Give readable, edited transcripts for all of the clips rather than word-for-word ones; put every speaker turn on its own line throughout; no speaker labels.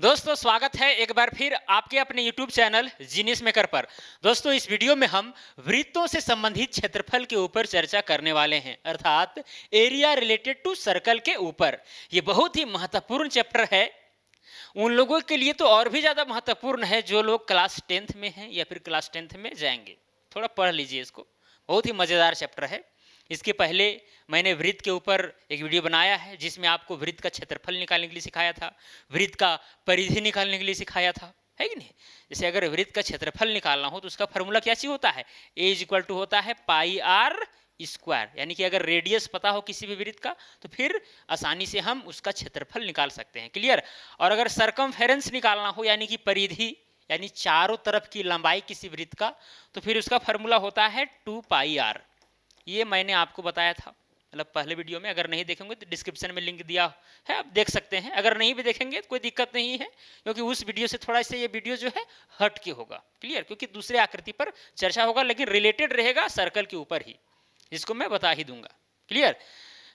दोस्तों स्वागत है एक बार फिर आपके अपने YouTube चैनल जीनियस मेकर पर। दोस्तों इस वीडियो में हम वृत्तों से संबंधित क्षेत्रफल के ऊपर चर्चा करने वाले हैं, अर्थात एरिया रिलेटेड टू सर्कल के ऊपर। ये बहुत ही महत्वपूर्ण चैप्टर है। उन लोगों के लिए तो और भी ज़्यादा महत्वपूर्ण है जो लोग क्लास 10th में हैं या फिर क्लास 10th में जाएंगे। थोड़ा पढ़ लीजिए इसको, बहुत ही मज़ेदार चैप्टर है। इसके पहले मैंने वृत्त के ऊपर एक वीडियो बनाया है जिसमें आपको वृत्त का क्षेत्रफल निकालने के लिए सिखाया था, वृत्त का परिधि निकालने के लिए सिखाया था, है कि नहीं। जैसे अगर वृत्त का क्षेत्रफल निकालना हो तो उसका फॉर्मूला क्या चीज होता है, ए इज इक्वल टू होता है पाई आर स्क्वायर। यानी कि अगर रेडियस पता हो किसी भी वृत्त का तो फिर आसानी से हम उसका क्षेत्रफल निकाल सकते हैं। क्लियर। और अगर सरकमफेरेंस निकालना हो यानी कि परिधि, यानी चारों तरफ की लंबाई किसी वृत्त का, तो फिर उसका फॉर्मूला होता है 2 पाई आर। ये मैंने आपको बताया था, मतलब पहले वीडियो में। अगर नहीं देखेंगे तो डिस्क्रिप्शन में लिंक दिया है, आप देख सकते हैं। अगर नहीं भी देखेंगे तो कोई दिक्कत नहीं है, क्योंकि उस वीडियो से थोड़ा सा ये वीडियो जो है हट के होगा। क्लियर। क्योंकि दूसरे आकृति पर चर्चा होगा लेकिन रिलेटेड रहेगा सर्कल के ऊपर ही, जिसको मैं बता ही दूंगा। क्लियर।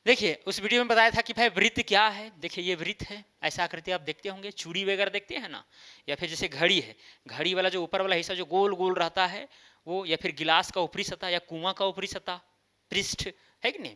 देखिए उस वीडियो में बताया था कि भाई वृत्त क्या है। देखिए ये वृत्त है, ऐसा आकृति आप देखते होंगे, चूड़ी वगैरह देखते हैं ना, या फिर जैसे घड़ी है, घड़ी वाला जो ऊपर वाला हिस्सा जो गोल गोल रहता है वो, या फिर गिलास का ऊपरी सतह या कुआं का ऊपरी सतह पृष्ठ, है कि नहीं,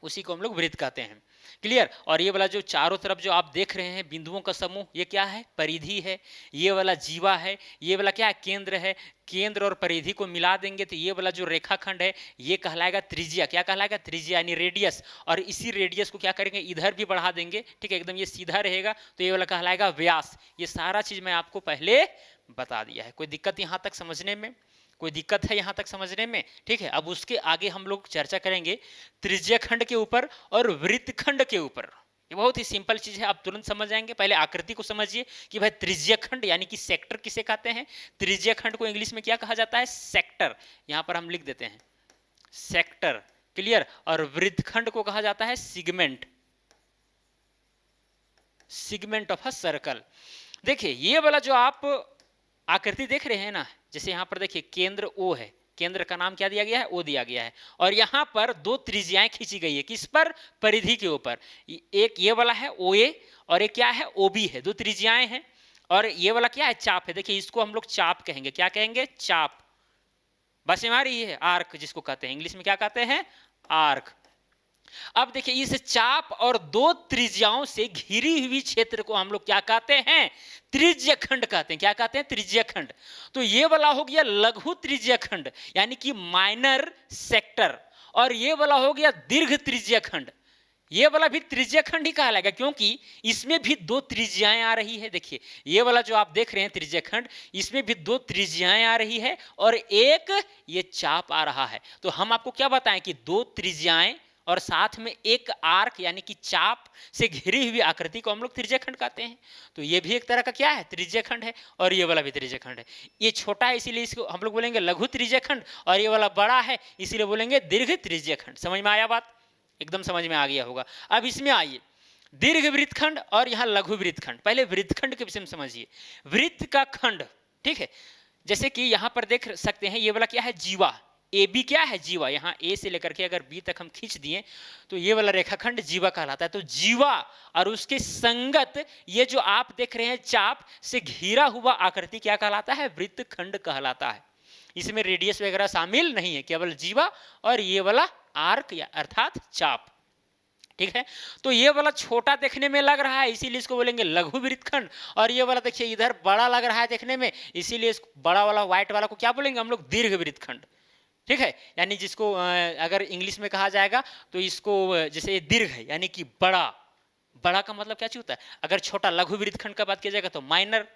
उसी को हम लोग वृत्त कहते हैं। क्लियर। और ये वाला जो चारों तरफ जो आप देख रहे हैं बिंदुओं का समूह, ये क्या है, परिधि है। ये वाला जीवा है, ये वाला क्या है, केंद्र है। केंद्र और परिधि को मिला देंगे तो ये वाला जो रेखाखंड है ये कहलाएगा त्रिज्या। क्या कहलाएगा, त्रिज्या यानी रेडियस। और इसी रेडियस को क्या करेंगे, इधर भी बढ़ा देंगे, ठीक है, एकदम ये सीधा रहेगा तो ये वाला कहलाएगा व्यास। ये सारा चीज मैं आपको पहले बता दिया है। कोई दिक्कत यहाँ तक समझने में, कोई दिक्कत है यहाँ तक समझने में, ठीक है। अब उसके आगे हम लोग चर्चा करेंगे त्रिज्यखंड के ऊपर और वृत्तखंड के ऊपर। ये बहुत ही सिंपल चीज है, आप तुरंत समझ जाएंगे। पहले आकृति को समझिए कि भाई त्रिज्यखंड यानी कि सेक्टर किसे कहते हैं। त्रिज्यखंड को इंग्लिश में क्या कहा जाता है, सेक्टर। यहाँ पर हम लिख देते हैं सेक्टर। क्लियर। और वृत्तखंड को कहा जाता है segment, segment of a circle. देखिए ये वाला जो आप आकृति देख रहे हैं ना, जैसे यहाँ पर देखिए केंद्र ओ है, केंद्र का नाम क्या दिया गया है, ओ दिया गया है। और यहाँ पर दो त्रिज्याएं खींची गई है, किस पर, परिधि के ऊपर। एक ये वाला है ओ ए और एक क्या है, ओ बी है, दो त्रिज्याएं हैं। और ये वाला क्या है, चाप है। देखिए इसको हम लोग चाप कहेंगे, क्या कहेंगे, चाप। बस हमारी ये आर्क जिसको कहते हैं, इंग्लिश में क्या कहते हैं, आर्क। अब देखिए इस चाप और दो त्रिज्याओं से घिरी हुई क्षेत्र को हम लोग क्या कहते हैं, त्रिज्यखंड कहते हैं। क्या कहते हैं, त्रिज्यखंड। तो ये वाला हो गया लघु त्रिज्यखंड यानी कि माइनर सेक्टर, और ये वाला हो गया दीर्घ त्रिज्यखंड। ये वाला भी त्रिज्यखंड ही कहलाएगा क्योंकि इसमें भी दो त्रिज्याएं आ रही है। देखिए ये वाला जो आप देख रहे हैं त्रिज्यखंड, इसमें भी दो त्रिज्याएं आ रही है और एक ये चाप आ रहा है। तो हम आपको क्या बताएं कि दो त्रिज्याएं और साथ में एक आर्क यानी कि चाप से घिरी हुई आकृति को हम लोग त्रिज्यखंड कहते हैं। तो ये भी एक तरह का क्या है, त्रिज्यखंड है। और ये वाला भी त्रिज्यखंड है। ये छोटा है इसीलिए इसको हम लोग बोलेंगे लघु त्रिज्यखंड, और ये वाला बड़ा है इसीलिए बोलेंगे दीर्घ त्रिज्यखंड। समझ में आया बात, एकदम समझ में आ गया होगा। अब इसमें आइए दीर्घ वृत्तखंड और यहाँ लघु वृत्तखंड। पहले वृत्तखंड के विषय में समझिए, वृत्त का खंड, ठीक है। जैसे कि यहाँ पर देख सकते हैं ये वाला क्या है, जीवा। ए बी क्या है, जीवा। यहाँ ए से लेकर के अगर बी तक हम खींच दिए तो ये वाला रेखाखंड जीवा कहलाता है। तो जीवा और उसके संगत ये जो आप देख रहे हैं चाप से घिरा हुआ आकृति क्या कहलाता है, वृत्तखंड कहलाता है। इसमें रेडियस वगैरह शामिल नहीं है, केवल जीवा और ये वाला आर्क या अर्थात चाप, ठीक है। तो ये वाला छोटा देखने में लग रहा है इसीलिए इसको बोलेंगे लघु वृत्तखंड, और ये वाला देखिए इधर बड़ा लग रहा है देखने में इसीलिए इस बड़ा वाला व्हाइट वाला को क्या बोलेंगे हम लोग, दीर्घ वृत्तखंड, ठीक है। यानी जिसको अगर इंग्लिश में कहा जाएगा तो इसको जैसे ये दीर्घ है यानी कि बड़ा, बड़ा का मतलब क्या चीज होता है। अगर छोटा लघु वृत्तखंड का बात किया जाएगा तो माइनर,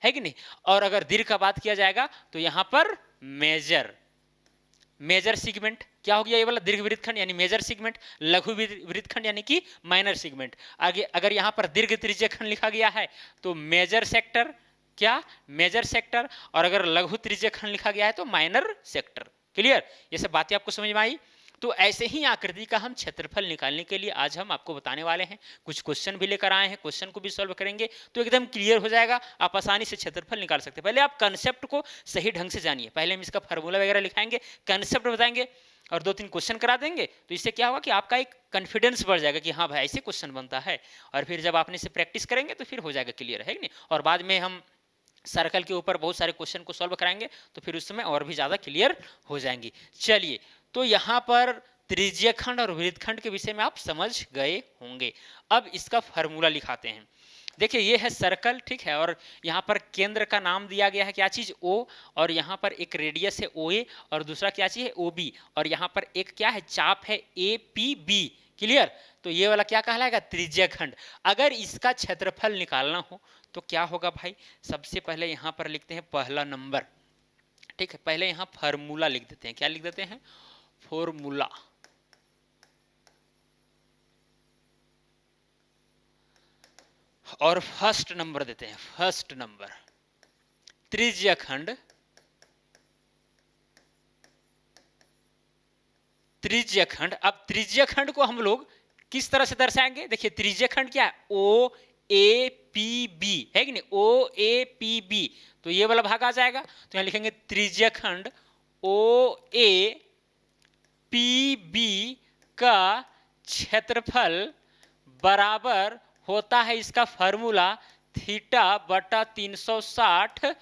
है कि नहीं। और अगर दीर्घ का बात किया जाएगा तो यहाँ पर मेजर, मेजर सिगमेंट। क्या हो गया, ये वाला दीर्घ वृत्तखंड यानी मेजर सिगमेंट, लघु वृत्तखंड यानी कि माइनर सिगमेंट। आगे अगर यहाँ पर दीर्घ त्रिज्यखंड लिखा गया है तो मेजर सेक्टर, क्या, मेजर सेक्टर। और अगर लघु त्रिज्यखंड लिखा गया है तो माइनर सेक्टर। क्लियर। ये सब बातें आपको समझ में आई। तो ऐसे ही आकृति का हम क्षेत्रफल निकालने के लिए आज हम आपको बताने वाले हैं। कुछ क्वेश्चन भी लेकर आए हैं, क्वेश्चन को भी सॉल्व करेंगे तो एकदम क्लियर हो जाएगा, आप आसानी से क्षेत्रफल निकाल सकते हैं। पहले आप कंसेप्ट को सही ढंग से जानिए, पहले हम इसका फार्मूला वगैरह लिखाएंगे, कंसेप्ट बताएंगे। और 2-3 क्वेश्चन करा देंगे, तो इससे क्या होगा कि आपका एक कॉन्फिडेंस बढ़ जाएगा कि हाँ भाई ऐसे क्वेश्चन बनता है, और फिर जब आपने इसे प्रैक्टिस करेंगे तो फिर हो जाएगा क्लियर, है कि नहीं। और बाद में हम सर्कल के ऊपर बहुत सारे क्वेश्चन को सॉल्व कराएंगे, तो फिर उस समय और भी ज़्यादा क्लियर हो जाएंगी। चलिए, तो यहाँ पर त्रिज्यखंड और वृत्तखंड के विषय में आप समझ गए होंगे। अब इसका फार्मूला लिखाते हैं। देखिए, ये है सर्कल, ठीक है, और यहाँ पर केंद्र का नाम दिया गया है क्या चीज, ओ, और यहाँ पर एक रेडियस है ओ ए, और दूसरा क्या चीज है ओ बी, और यहाँ पर एक क्या है चाप है ए पी बी। क्लियर। तो ये वाला क्या कहलाएगा, त्रिज्यखंड। अगर इसका क्षेत्रफल निकालना हो तो क्या होगा भाई, सबसे पहले यहाँ पर लिखते हैं पहला नंबर, ठीक है। पहले यहाँ फार्मूला लिख देते हैं, क्या लिख देते हैं, फॉर्मूला। और फर्स्ट नंबर देते हैं, फर्स्ट नंबर त्रिज्यखंड, त्रिज्यखंड। अब त्रिज्यखंड को हम लोग किस तरह से दर्शाएंगे, देखिए त्रिज्यखंड क्या है, ओ ए पी बी, है कि नहीं, ओ ए पी बी, तो ये वाला भाग आ जाएगा। तो यहां लिखेंगे त्रिज्यखंड ओ ए पी बी का क्षेत्रफल बराबर होता है, इसका फॉर्मूला थीटा बटा 360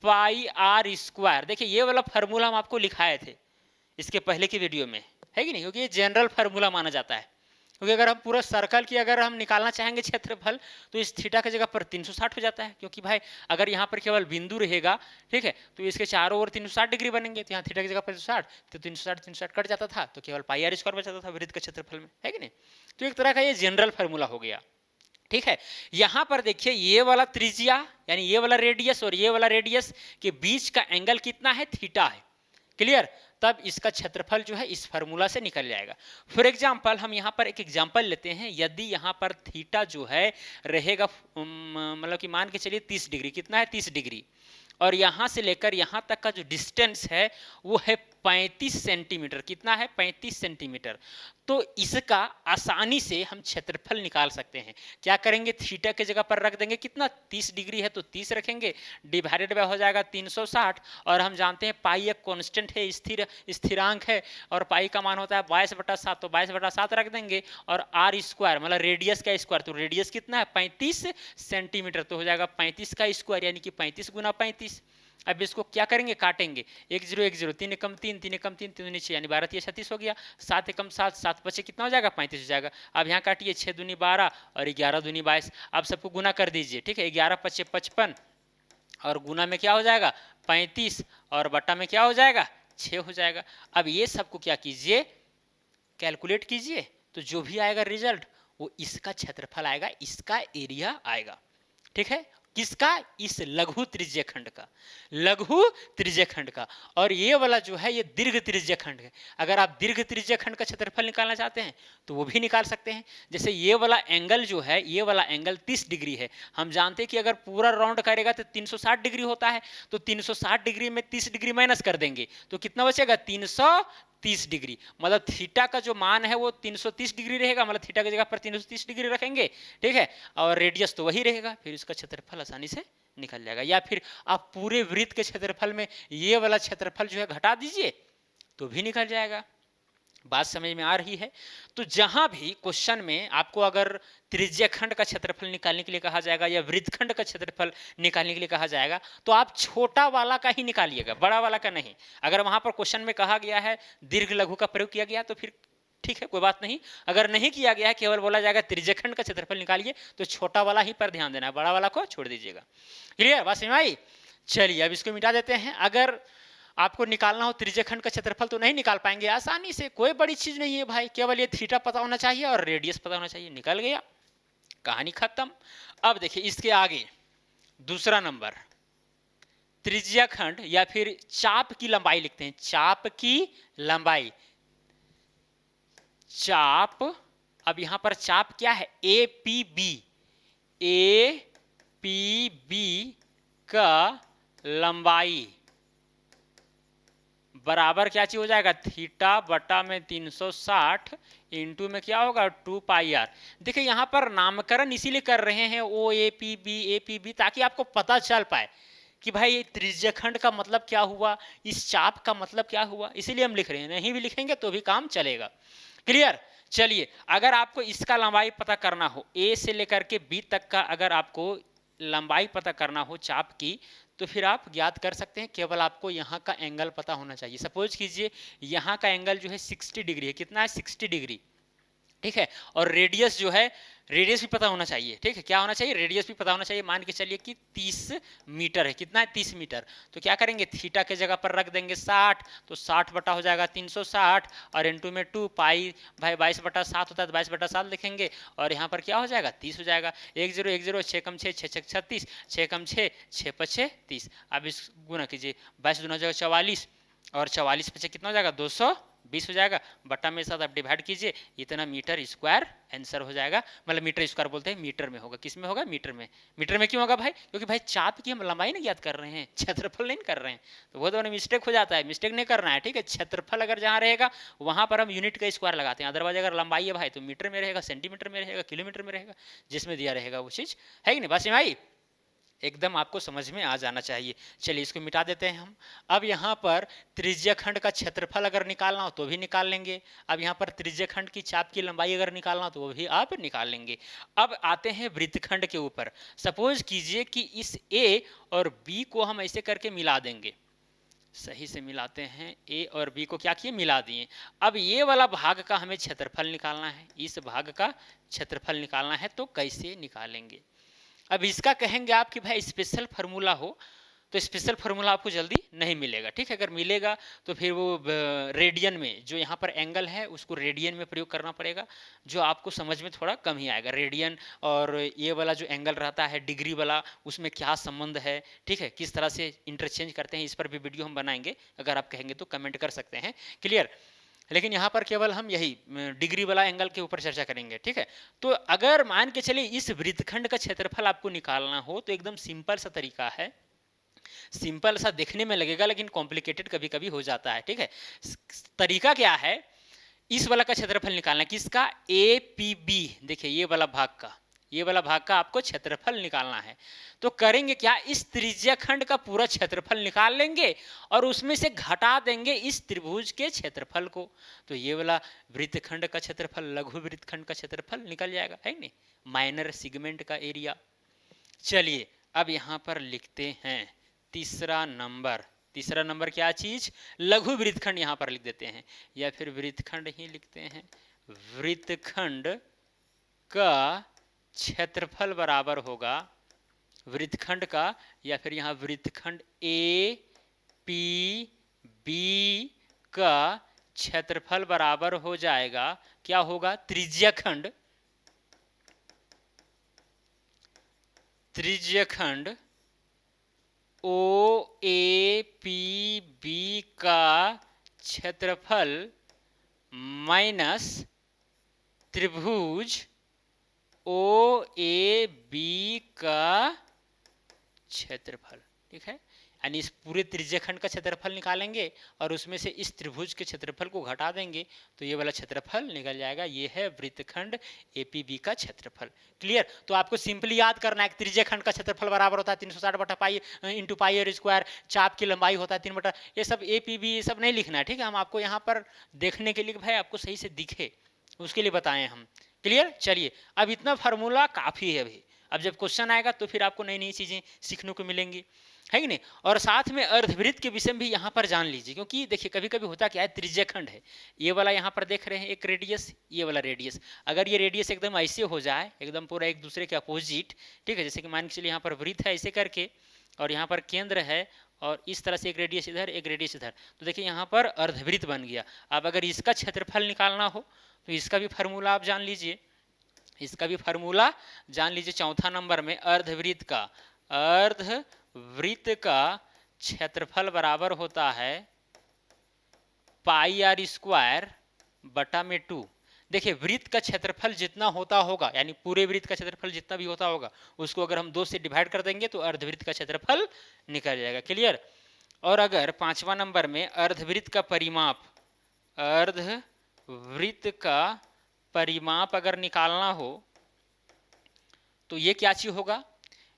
पाई आर स्क्वायर। देखिए, ये वाला फार्मूला हम आपको लिखाए थे इसके पहले की वीडियो में, है कि नहीं, क्योंकि ये जनरल फार्मूला माना जाता है। क्योंकि अगर हम पूरा सर्कल की अगर हम निकालना चाहेंगे क्षेत्रफल, तो इस थीटा की जगह पर 360 हो जाता है, क्योंकि भाई अगर यहाँ पर केवल बिंदु रहेगा, ठीक है, तो इसके चारों ओर 360 डिग्री बनेंगे, तो यहाँ थीटा की जगह पर 360, तो 360 कट जाता था, तो केवल पाई आर स्क्वायर बच जाता था वृत्त के क्षेत्रफल में, है कि नहीं। तो एक तरह का ये जनरल फार्मूला हो गया, ठीक है। यहां पर देखिए, ये वाला त्रिज्या यानी ये वाला रेडियस और ये वाला रेडियस के बीच का एंगल कितना है, थीटा है। क्लियर। तब इसका क्षेत्रफल जो है इस फार्मूला से निकल जाएगा। फॉर एग्जांपल, हम यहाँ पर एक एग्जांपल लेते हैं। यदि यहाँ पर थीटा जो है रहेगा, मतलब कि मान के चलिए 30 डिग्री, कितना है 30 डिग्री, और यहाँ से लेकर यहाँ तक का जो डिस्टेंस है वो है 35 सेंटीमीटर। कितना है, 35 सेंटीमीटर। तो इसका आसानी से हम क्षेत्रफल निकाल सकते हैं। क्या करेंगे, थीटा की जगह पर रख देंगे, कितना 30 डिग्री है तो 30 रखेंगे, डिवाइडेड बाय हो जाएगा 360, और हम जानते हैं पाई एक कांस्टेंट है, स्थिरांक है, और पाई का मान होता है 22/7, तो 22/7 रख देंगे, और आर स्क्वायर मतलब रेडियस का स्क्वायर, तो रेडियस कितना है 35 सेंटीमीटर, तो हो जाएगा 35 का स्क्वायर, यानी कि 35 गुना 35। अब इसको क्या करेंगे, काटेंगे, 1 0 1 0, 3 एकम 3, 3 एकम 3, 3 नीचे, यानी 12 36 हो गया, 7 एकम 7, 7 बचे कितना हो जाएगा 35 हो जाएगा। अब यहाँ काटिए, 6 दूनी 12 और 11 दूनी 22। अब सबको गुना कर दीजिए, ठीक है, 11 5 55, और गुना में क्या हो जाएगा 35, और बटा में क्या हो जाएगा 6 हो जाएगा। अब ये सबको क्या कीजिए, कैलकुलेट कीजिए, तो जो भी आएगा रिजल्ट वो इसका क्षेत्रफल आएगा, इसका एरिया आएगा, ठीक है। किसका, इस लघु त्रिज्यखंड का, लघु त्रिज्यखंड का। और ये वाला जो है ये दीर्घ त्रिज्यखंड है। अगर आप दीर्घ त्रिज्यखंड का क्षेत्रफल निकालना चाहते हैं तो वो भी निकाल सकते हैं। जैसे ये वाला एंगल जो है, ये वाला एंगल 30 डिग्री है। हम जानते हैं कि अगर पूरा राउंड करेगा तो 360 डिग्री होता है, तो 360 डिग्री में 30 डिग्री माइनस कर देंगे तो कितना बचेगा 330 डिग्री। मतलब थीटा का जो मान है वो 330 डिग्री रहेगा, मतलब थीटा की जगह पर 330 डिग्री रखेंगे, ठीक है, और रेडियस तो वही रहेगा, फिर इसका क्षेत्रफल आसानी से निकल जाएगा। या फिर आप पूरे वृत्त के क्षेत्रफल में ये वाला क्षेत्रफल जो है घटा दीजिए तो भी निकल जाएगा। बात समझ में आ रही है। तो जहां भी क्वेश्चन में आपको अगर त्रिज्यखंड का क्षेत्रफल निकालने के लिए कहा जाएगा या वृत्तखंड का क्षेत्रफल निकालने के लिए कहा जाएगा, तो आप छोटा वाला का ही निकालिएगा, बड़ा वाला का नहीं। अगर वहां पर क्वेश्चन में कहा गया है दीर्घ लघु का प्रयोग किया गया तो फिर ठीक है, कोई बात नहीं। अगर नहीं किया गया है, केवल बोला जाएगा त्रिज्यखंड का क्षेत्रफल निकालिए, तो छोटा वाला ही पर ध्यान देना है, बड़ा वाला को छोड़ दीजिएगा। क्लियर, बात समझ में आई। चलिए अब इसको मिटा देते हैं। अगर आपको निकालना हो त्रिज्यखंड का क्षेत्रफल तो नहीं निकाल पाएंगे आसानी से, कोई बड़ी चीज नहीं है भाई, केवल ये थीटा पता होना चाहिए और रेडियस पता होना चाहिए, निकल गया, कहानी खत्म। अब देखिए इसके आगे दूसरा नंबर, त्रिज्यखंड या फिर चाप की लंबाई लिखते हैं, चाप की लंबाई, चाप। अब यहां पर चाप क्या है, A P B, A P B का लंबाई बराबर क्या चीज हो जाएगा, थीटा बटा में 360 इंटू में क्या होगा 2 पाई आर। देखिए यहां पर नामकरण इसीलिए कर रहे हैं ओ ए पी बी, ताकि आपको पता चल पाए कि भाई त्रिज्यखंड का मतलब क्या हुआ, इस चाप का मतलब क्या हुआ, इसीलिए हम लिख रहे हैं। नहीं भी लिखेंगे तो भी काम चलेगा। क्लियर। चलिए, अगर आपको इसका लंबाई पता करना हो, ए से लेकर के बी तक का अगर आपको लंबाई पता करना हो चाप की, तो फिर आप ज्ञात कर सकते हैं। केवल आपको यहाँ का एंगल पता होना चाहिए। सपोज कीजिए यहाँ का एंगल जो है 60 डिग्री है। कितना है? 60 डिग्री। ठीक है। और रेडियस जो है, रेडियस भी पता होना चाहिए। ठीक है, क्या होना चाहिए? रेडियस भी पता होना चाहिए। मान के चलिए कि 30 मीटर है। कितना है? 30 मीटर। तो क्या करेंगे? थीटा के जगह पर रख देंगे 60, तो 60 बटा हो जाएगा 360, और इनटू में 2 पाई भाई 22/7 होता है, तो 22/7 लिखेंगे, और यहाँ पर क्या हो जाएगा? 30 हो जाएगा। 1 0 1 0, 6 कम 6 6 6 36, 6 कम 6 6 5 6 30। अब इस गुना कीजिए, 22 दूना हो जाएगा 44, और 44 पे कितना हो जाएगा? 220 हो जाएगा। बटा में साथ आप डिवाइड कीजिए, इतना मीटर स्क्वायर आंसर हो जाएगा। मतलब मीटर स्क्वायर बोलते हैं, मीटर में होगा। किस में होगा? मीटर में। मीटर में क्यों होगा भाई? क्योंकि भाई चाप की हम लंबाई नहीं ज्ञात कर रहे हैं, क्षेत्रफल नहीं कर रहे हैं, तो बहुत बड़ा मिस्टेक हो जाता है। मिस्टेक नहीं करना है, ठीक है। क्षेत्रफल अगर जहाँ रहेगा वहां पर हम यूनिट का स्क्वायर लगाते हैं। अदरवाइज अगर लंबाई है भाई तो मीटर में रहेगा, सेंटीमीटर में रहेगा, किलोमीटर में रहेगा, जिसमें दिया रहेगा वो चीज है कि नहीं। बस भाई एकदम आपको समझ में आ जाना चाहिए। चलिए इसको मिटा देते हैं हम। अब यहाँ पर त्रिज्यखंड का क्षेत्रफल अगर निकालना हो तो भी निकाल लेंगे। अब यहाँ पर त्रिज्यखंड की चाप की लंबाई अगर निकालना हो तो वो भी आप निकाल लेंगे। अब आते हैं वृत्तखंड के ऊपर। सपोज कीजिए कि इस ए और बी को हम ऐसे करके मिला देंगे। सही से मिलाते हैं, ए और बी को क्या किए? मिला दिए। अब ये वाला भाग का हमें क्षेत्रफल निकालना है, इस भाग का क्षेत्रफल निकालना है, तो कैसे निकालेंगे? अब इसका कहेंगे आप कि भाई स्पेशल फार्मूला हो, तो स्पेशल फार्मूला आपको जल्दी नहीं मिलेगा। ठीक है, अगर मिलेगा तो फिर वो रेडियन में, जो यहाँ पर एंगल है उसको रेडियन में प्रयोग करना पड़ेगा, जो आपको समझ में थोड़ा कम ही आएगा। रेडियन और ये वाला जो एंगल रहता है डिग्री वाला, उसमें क्या संबंध है, ठीक है, किस तरह से इंटरचेंज करते हैं, इस पर भी वीडियो हम बनाएंगे। अगर आप कहेंगे तो कमेंट कर सकते हैं। क्लियर। लेकिन यहाँ पर केवल हम यही डिग्री वाला एंगल के ऊपर चर्चा करेंगे। ठीक है, तो अगर मान के चलिए इस वृत्तखंड का क्षेत्रफल आपको निकालना हो तो एकदम सिंपल सा तरीका है। सिंपल सा देखने में लगेगा लेकिन कॉम्प्लिकेटेड कभी कभी हो जाता है। ठीक है, तरीका क्या है? इस वाला का क्षेत्रफल निकालना है। किसका? A P B. देखिए ये वाला भाग का, ये वाला भाग का आपको क्षेत्रफल निकालना है। तो करेंगे क्या? इस त्रिज्यखंड का पूरा क्षेत्रफल निकाल लेंगे और उसमें से घटा देंगे इस त्रिभुज के क्षेत्रफल को। तो ये वाला वृत्तखंड का क्षेत्रफल, लघु वृत्तखंड का क्षेत्रफल निकल जाएगा, है नहीं? माइनर सेगमेंट का एरिया। चलिए अब यहां पर लिखते हैं तीसरा नंबर। तीसरा नंबर क्या चीज? लघु वृत्तखंड यहां पर लिख देते हैं, या फिर वृत्तखंड ही लिखते हैं। वृत्तखंड का क्षेत्रफल बराबर होगा वृत्तखंड का, या फिर यहां वृत्तखंड ए पी बी का क्षेत्रफल बराबर हो जाएगा, क्या होगा? त्रिज्यखंड, त्रिज्यखंड ओ ए पी बी का क्षेत्रफल माइनस त्रिभुज ओ ए बी का क्षेत्रफल। ठीक है, यानी इस पूरे त्रिज्यखंड का क्षेत्रफल निकालेंगे और उसमें से इस त्रिभुज के क्षेत्रफल को घटा देंगे, तो ये वाला क्षेत्रफल निकल जाएगा। ये है वृत्तखंड एपीबी का क्षेत्रफल। क्लियर। तो आपको सिंपली याद करना है कि त्रिज्यखंड का क्षेत्रफल बराबर होता है 360 बटा पाई इंटू पाई और स्क्वायर। चाप की लंबाई होता है 3 बटा, ये सब एपीबी ये सब नहीं लिखना है। ठीक है, हम आपको यहाँ पर देखने के लिए भाई आपको सही से दिखे उसके लिए बताएं हम। क्लियर। चलिए अब इतना फार्मूला काफी है अभी। अब जब क्वेश्चन आएगा तो फिर आपको नई नई चीजें सीखने को मिलेंगी, है कि नहीं। और साथ में अर्धवृत्त के विषय में भी यहाँ पर जान लीजिए, क्योंकि देखिए कभी कभी होता क्या है, त्रिज्यखंड है, ये वाला यहाँ पर देख रहे हैं एक रेडियस, ये वाला रेडियस, अगर ये रेडियस एकदम ऐसे हो जाए, एकदम पूरा एक दूसरे के अपोजिट, ठीक है, जैसे कि मान के चलिए यहाँ पर वृत्त है ऐसे करके, और यहाँ पर केंद्र है, और इस तरह से एक रेडियस इधर एक रेडियस इधर, तो देखिए यहाँ पर अर्धवृत्त बन गया। अब अगर इसका क्षेत्रफल निकालना हो तो इसका भी फार्मूला आप जान लीजिए, इसका भी फार्मूला जान लीजिए। चौथा नंबर में अर्धवृत्त का, अर्धवृत्त का क्षेत्रफल बराबर होता है पाई आर स्क्वायर बटा में 2। देखिए वृत्त का क्षेत्रफल जितना होता होगा, यानी पूरे वृत्त का क्षेत्रफल जितना भी होता होगा, उसको अगर हम 2 से डिवाइड कर देंगे तो अर्धवृत्त का क्षेत्रफल निकल जाएगा। क्लियर। और अगर 5वां नंबर में अर्धवृत्त का परिमाप, अर्धवृत्त का परिमाप अगर निकालना हो तो ये क्या चीज होगा?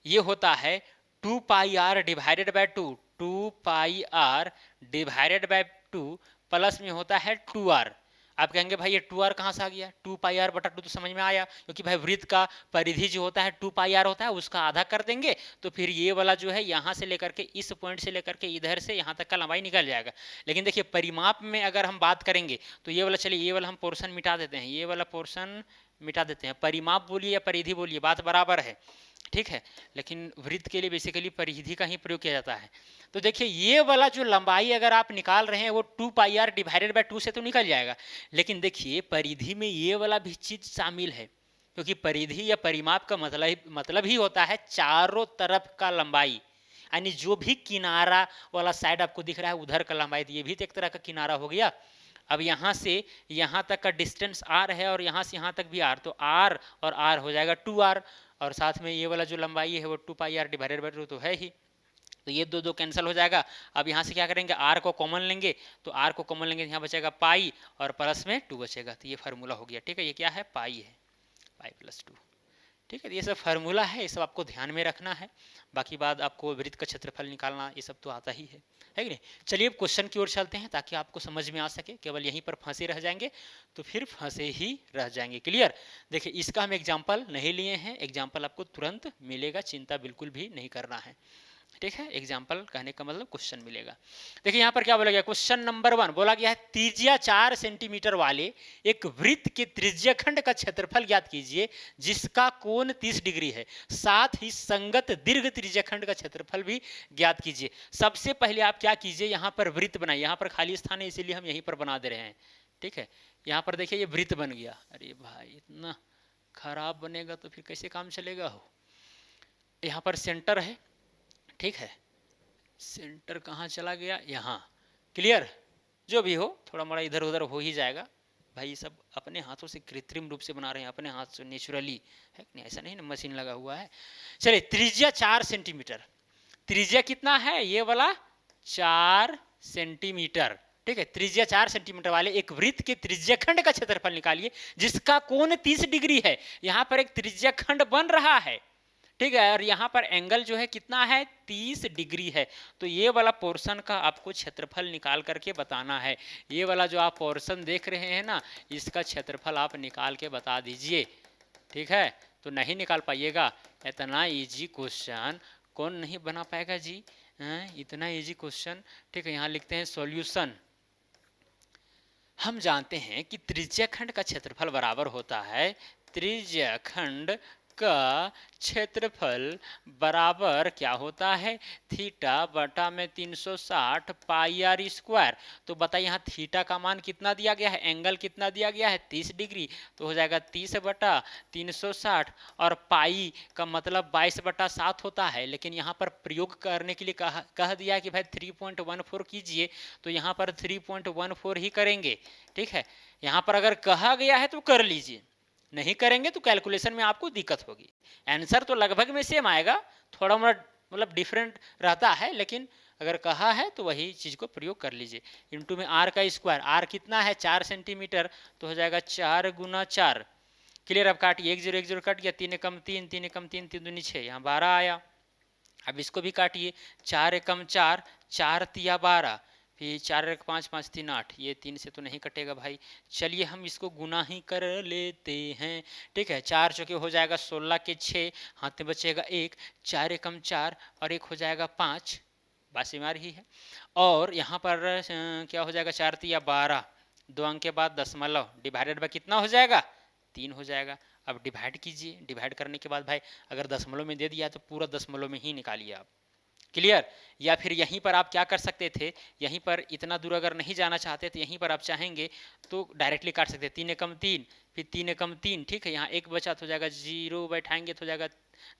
ये होता है two pi r divided by two, 2 pi r divided by 2 plus में होता है 2 आर। आप कहेंगे भाई ये 2 आर कहाँ से आ गया, 2 पाई आर बटा 2 तो समझ में आया, क्योंकि भाई वृत्त का परिधि जो होता है 2 पाई आर होता है, उसका आधा कर देंगे तो फिर ये वाला जो है यहाँ से लेकर के इस पॉइंट से लेकर के इधर से यहाँ तक का लंबाई निकल जाएगा। लेकिन देखिए परिमाप में अगर हम बात करेंगे तो ये वाला, चलिए ये वाला हम पोर्शन मिटा देते हैं, ये वाला पोर्शन मिटा देते हैं, परिमाप बोलिए या परिधि बोलिए बात बराबर है, ठीक है। लेकिन वृत्त के लिए बेसिकली परिधि का ही प्रयोग किया जाता है। तो देखिए ये वाला जो लंबाई अगर आप निकाल रहे हैं वो 2 पाई आर डिवाइडेड बाय 2 से तो निकल जाएगा, लेकिन देखिए परिधि में ये वाला भी चीज शामिल है, क्योंकि परिधि या परिमाप का मतलब ही होता है चारों तरफ का लंबाई, यानी जो भी किनारा वाला साइड आपको दिख रहा है उधर का लंबाई, ये भी तो एक तरह का किनारा हो गया। अब यहाँ से यहाँ तक का डिस्टेंस आर है और यहाँ से यहाँ तक भी आर, तो आर और आर हो जाएगा 2 आर, और साथ में ये वाला जो लंबाई है वो 2 पाई आर डिवाइडेड बाय 2 तो है ही, तो ये दो कैंसिल हो जाएगा। अब यहाँ से क्या करेंगे, आर को कॉमन लेंगे, तो आर को कॉमन लेंगे यहाँ बचेगा पाई और प्लस में 2 बचेगा, तो ये फार्मूला हो गया, ठीक है। ये क्या है, पाई है, पाई प्लस 2, ठीक है। ये सब फार्मूला है, ये सब आपको ध्यान में रखना है, बाकी बात आपको वृत्त का क्षेत्रफल निकालना ये सब तो आता ही है कि नहीं। चलिए अब क्वेश्चन की ओर चलते हैं ताकि आपको समझ में आ सके, केवल यहीं पर फंसे रह जाएंगे तो फिर फंसे ही रह जाएंगे। क्लियर। देखिए इसका हम एग्जाम्पल नहीं लिए हैं, एग्जाम्पल आपको तुरंत मिलेगा, चिंता बिल्कुल भी नहीं करना है, ठीक है। एग्जाम्पल कहने का मतलब क्वेश्चन मिलेगा। देखिए यहाँ पर क्या बोला गया, क्वेश्चन नंबर 1 बोला गया है त्रिज्या 4 सेंटीमीटर वाले एक वृत्त के त्रिज्याखंड का क्षेत्रफल ज्ञात कीजिए जिसका कोण 30 डिग्री है, साथ ही संगत दीर्घ त्रिज्याखंड का क्षेत्रफल भी ज्ञात कीजिए। सबसे पहले आप क्या कीजिए, यहाँ पर वृत्त बनाइए, यहाँ पर खाली स्थान है इसीलिए हम यहीं पर बना दे रहे हैं, ठीक है। यहाँ पर देखिए ये वृत्त बन गया, अरे भाई इतना खराब बनेगा तो फिर कैसे काम चलेगा हो। यहाँ पर सेंटर है, ठीक है, सेंटर कहाँ चला गया, यहाँ। क्लियर। जो भी हो थोड़ा मोड़ा इधर उधर हो ही जाएगा भाई, सब अपने हाथों से कृत्रिम रूप से बना रहे हैं, अपने हाथ से नेचुरली है नहीं, ऐसा नहीं ना मशीन लगा हुआ है। चलिए त्रिज्या 4 सेंटीमीटर, त्रिज्या कितना है ये वाला 4 सेंटीमीटर, ठीक है। त्रिज्या 4 सेंटीमीटर वाले एक वृत्त के त्रिज्याखंड का क्षेत्रफल निकालिए जिसका कोण 30 डिग्री है। यहाँ पर एक त्रिज्याखंड बन रहा है, ठीक है, और यहाँ पर एंगल जो है कितना है 30 डिग्री है, तो ये वाला पोर्शन का आपको क्षेत्रफल निकाल करके बताना है। ये वाला जो आप पोर्शन देख रहे हैं ना, इसका क्षेत्रफल आप निकाल के बता दीजिए, ठीक है। तो नहीं निकाल पाइएगा, इतना इजी क्वेश्चन कौन नहीं बना पाएगा जी, इतना इजी क्वेश्चन, ठीक है। यहाँ लिखते हैं सॉल्यूशन। हम जानते हैं कि त्रिज्याखंड का क्षेत्रफल बराबर होता है त्रिज्याखंड का क्षेत्रफल बराबर क्या होता है, थीटा बटा में 360 पाई आर स्क्वायर। तो बताइए यहाँ थीटा का मान कितना दिया गया है, एंगल कितना दिया गया है 30 डिग्री, तो हो जाएगा 30 बटा 360, और पाई का मतलब 22 बटा 7 होता है, लेकिन यहाँ पर प्रयोग करने के लिए कह दिया है कि भाई 3.14 कीजिए, तो यहाँ पर 3.14 ही करेंगे, ठीक है। यहाँ पर अगर कहा गया है तो कर लीजिए, नहीं करेंगे तो कैलकुलेशन में आपको दिक्कत होगी। आंसर तो लगभग में सेम आएगा, थोड़ा मोड़ा मतलब डिफरेंट रहता है, लेकिन अगर कहा है तो वही चीज को प्रयोग कर लीजिए। इनटू में आर का स्क्वायर, आर कितना है 4 सेंटीमीटर, तो हो जाएगा 4 गुना 4। क्लियर। अब काटिए, 1 0 1 0 कट गया, 3 एकम 3 3 एकम 3 3 दूनी 6, यहाँ 12 आया। अब इसको भी काटिए, 4 एकम 4 4 तिया 12, फिर 4 एक 5 5 3 8, ये 3 से तो नहीं कटेगा भाई। चलिए हम इसको गुना ही कर लेते हैं, ठीक है। 4 चौके हो जाएगा 16 के 6, हाथ में बचेगा 1, 4 एकम 4 और 1 हो जाएगा 5, बासीमार ही है। और यहाँ पर क्या हो जाएगा 4 तिया 12, 2 अंक के बाद दशमलव, डिवाइडेड बाय कितना हो जाएगा 3 हो जाएगा। अब डिवाइड कीजिए, डिवाइड करने के बाद भाई अगर दशमलव में दे दिया तो पूरा दशमलव में ही निकालिए आप। क्लियर। या फिर यहीं पर आप क्या कर सकते थे, यहीं पर इतना दूर अगर नहीं जाना चाहते तो यहीं पर आप चाहेंगे तो डायरेक्टली काट सकते, 3 एकम 3 फिर 3 एकम 3, ठीक है। यहाँ एक बचा तो हो जाएगा 0 बैठाएंगे तो हो जाएगा